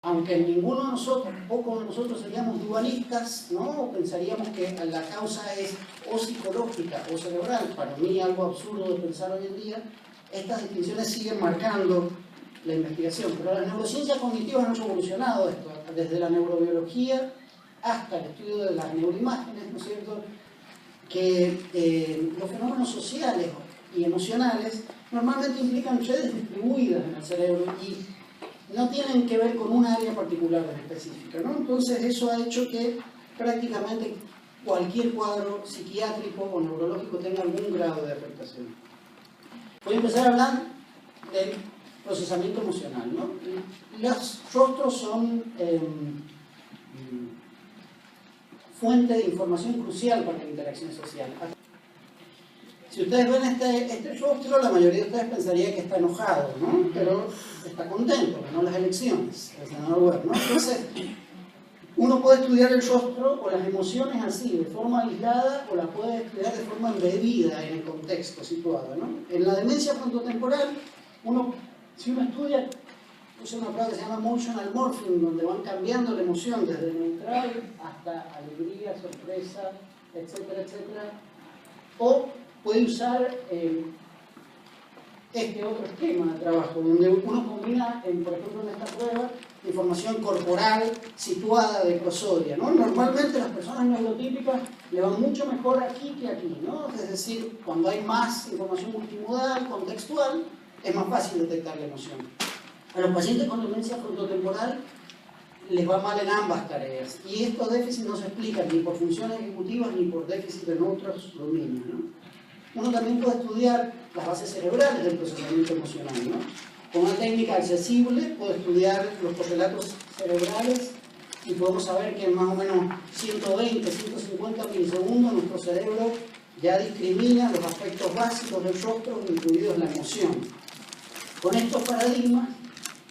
Aunque ninguno de nosotros, pocos de nosotros seríamos dualistas, ¿no? O pensaríamos que la causa es o psicológica o cerebral, para mí algo absurdo de pensar hoy en día, estas distinciones siguen marcando la investigación. Pero las neurociencias cognitivas han evolucionado esto, desde la neurobiología hasta el estudio de las neuroimágenes, ¿no es cierto? Que los fenómenos sociales y emocionales normalmente implican redes distribuidas en el cerebro y no tienen que ver con un área particular en específica, ¿no? Entonces eso ha hecho que prácticamente cualquier cuadro psiquiátrico o neurológico tenga algún grado de afectación. Voy a empezar a hablar del procesamiento emocional, ¿no? Los rostros son fuente de información crucial para la interacción social. Si ustedes ven este rostro, la mayoría de ustedes pensaría que está enojado, ¿no? Pero está contento, ganó las elecciones, el senador Webb, ¿no? Entonces, uno puede estudiar el rostro o las emociones así, de forma aislada, o la puede estudiar de forma embebida en el contexto situado, ¿no? En la demencia frontotemporal, si uno estudia, usa una prueba que se llama emotional morphing, donde van cambiando la emoción desde neutral hasta alegría, sorpresa, etcétera, etcétera, o puede usar este otro esquema de trabajo, donde uno combina, por ejemplo en esta prueba, información corporal situada de prosodia, ¿no? Normalmente las personas neurotípicas le van mucho mejor aquí que aquí, ¿no? Es decir, cuando hay más información multimodal, contextual, es más fácil detectar la emoción. A los pacientes con demencia frontotemporal les va mal en ambas tareas, y estos déficits no se explican ni por funciones ejecutivas ni por déficit en otros dominios, ¿no? Uno también puede estudiar las bases cerebrales del procesamiento emocional, ¿no? Con una técnica accesible puedo estudiar los correlatos cerebrales y podemos saber que en más o menos 120, 150 milisegundos nuestro cerebro ya discrimina los aspectos básicos del rostro, incluidos la emoción. Con estos paradigmas,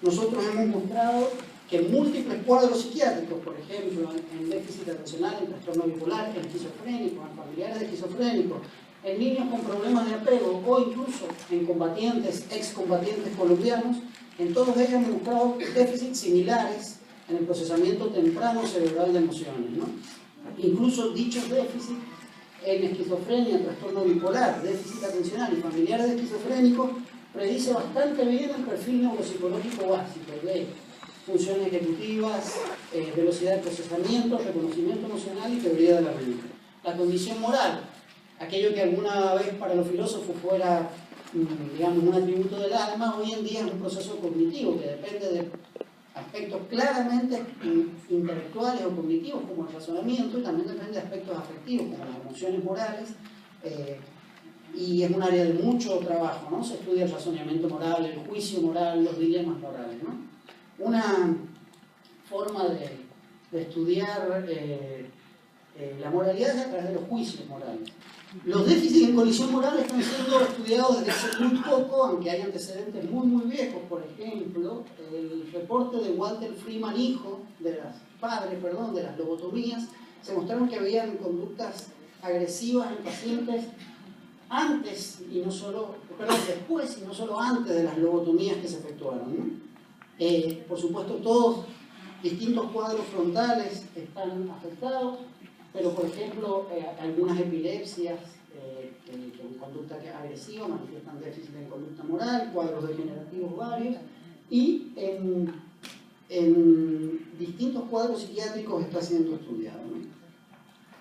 nosotros hemos mostrado que en múltiples cuadros psiquiátricos, por ejemplo, en déficit atencional, en trastorno bipolar, en esquizofrénicos, en familiares de esquizofrénicos, en niños con problemas de apego o incluso en combatientes, excombatientes colombianos, en todos ellos hemos mostrado déficits similares en el procesamiento temprano cerebral de emociones, ¿no? Incluso dichos déficits en esquizofrenia, trastorno bipolar, déficit atencional y familiares de esquizofrénicos predice bastante bien el perfil neuropsicológico básico de funciones ejecutivas, velocidad de procesamiento, reconocimiento emocional y teoría de la mente. La condición moral, aquello que alguna vez para los filósofos fuera, digamos, un atributo del alma, hoy en día es un proceso cognitivo que depende de aspectos claramente intelectuales o cognitivos como el razonamiento, y también depende de aspectos afectivos como las emociones morales, y es un área de mucho trabajo, ¿no? Se estudia el razonamiento moral, el juicio moral, los dilemas morales, ¿no? Una forma de estudiar la moralidad es a través de los juicios morales. Los déficits en colisión moral están siendo estudiados desde hace muy poco, aunque hay antecedentes muy viejos. Por ejemplo, el reporte de Walter Freeman, hijo de de las lobotomías, se mostraron que habían conductas agresivas en pacientes antes y no solo, después y no solo antes de las lobotomías que se efectuaron, ¿no? Por supuesto, todos distintos cuadros frontales están afectados, pero por ejemplo, algunas epilepsias con conducta agresiva manifiestan déficit en conducta moral, cuadros degenerativos varios, y en distintos cuadros psiquiátricos está siendo estudiado, ¿no?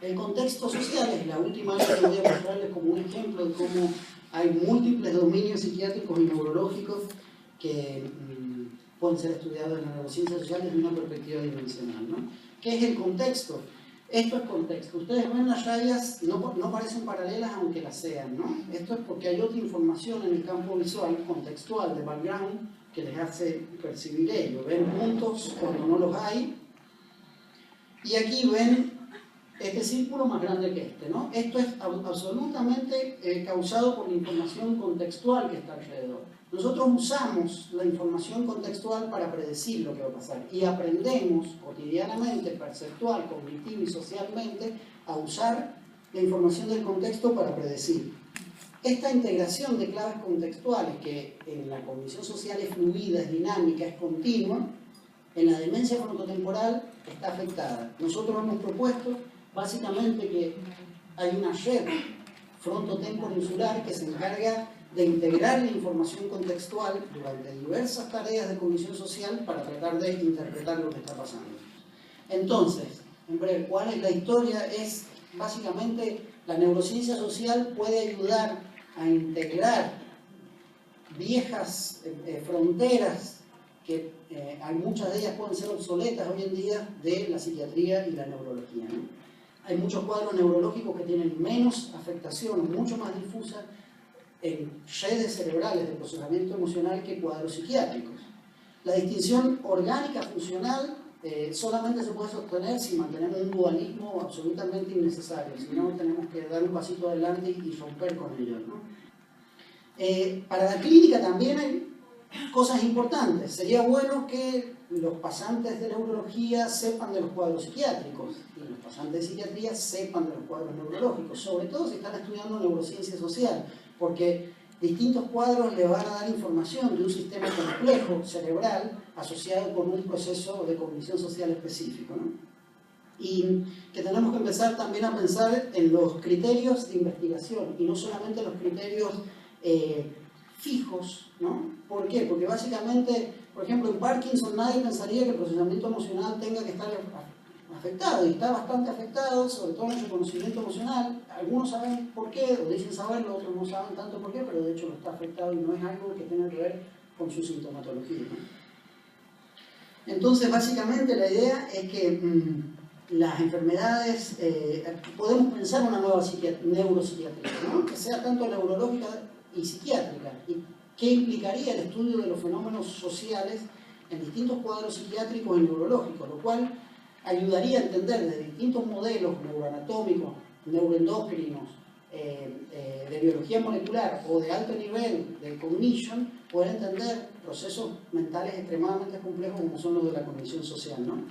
El contexto social es la última área que voy a mostrarles como un ejemplo de cómo hay múltiples dominios psiquiátricos y neurológicos que pueden ser estudiados en la neurociencia social desde una perspectiva dimensional, ¿no? ¿Qué es el contexto? Esto es contexto. Ustedes ven las rayas, no parecen paralelas aunque las sean, ¿no? Esto es porque hay otra información en el campo visual, contextual, de background, que les hace percibir ello. Ven puntos cuando no los hay, y aquí ven este círculo más grande que este, ¿no? Esto es absolutamente causado por la información contextual que está alrededor. Nosotros usamos la información contextual para predecir lo que va a pasar y aprendemos cotidianamente, perceptual, cognitivo y socialmente a usar la información del contexto para predecir. Esta integración de claves contextuales, que en la cognición social es fluida, es dinámica, es continua, en la demencia frontotemporal está afectada. Nosotros hemos propuesto básicamente que hay una red frontotemporoinsular que se encarga de integrar la información contextual durante diversas tareas de cognición social para tratar de interpretar lo que está pasando. Entonces, en breve, ¿cuál es la historia? Es básicamente la neurociencia social puede ayudar a integrar viejas fronteras que hay muchas de ellas pueden ser obsoletas hoy en día de la psiquiatría y la neurología, ¿no? Hay muchos cuadros neurológicos que tienen menos afectación, mucho más difusa en redes cerebrales de procesamiento emocional que cuadros psiquiátricos. La distinción orgánica funcional solamente se puede sostener si mantenemos un dualismo absolutamente innecesario, si no tenemos que dar un pasito adelante y romper con ello, ¿no? Para la clínica también hay cosas importantes. Sería bueno que los pasantes de neurología sepan de los cuadros psiquiátricos y los pasantes de psiquiatría sepan de los cuadros neurológicos, sobre todo si están estudiando neurociencia social, porque distintos cuadros le van a dar información de un sistema complejo cerebral asociado con un proceso de cognición social específico, ¿no? Y que tenemos que empezar también a pensar en los criterios de investigación y no solamente los criterios fijos, ¿no? ¿Por qué? Porque básicamente, por ejemplo, en Parkinson nadie pensaría que el procesamiento emocional tenga que estar afectado, y está bastante afectado, sobre todo en el reconocimiento emocional. Algunos saben por qué, o dicen saberlo, otros no saben tanto por qué, pero de hecho lo está afectado y no es algo que tenga que ver con su sintomatología, ¿no? Entonces, básicamente la idea es que las enfermedades, podemos pensar una nueva neuropsiquiatría, ¿no? Que sea tanto neurológica y psiquiátrica, y qué implicaría el estudio de los fenómenos sociales en distintos cuadros psiquiátricos y neurológicos, lo cual ayudaría a entender desde distintos modelos neuroanatómicos, neuroendocrinos, de biología molecular o de alto nivel de cognition, poder entender procesos mentales extremadamente complejos como son los de la cognición social, ¿no?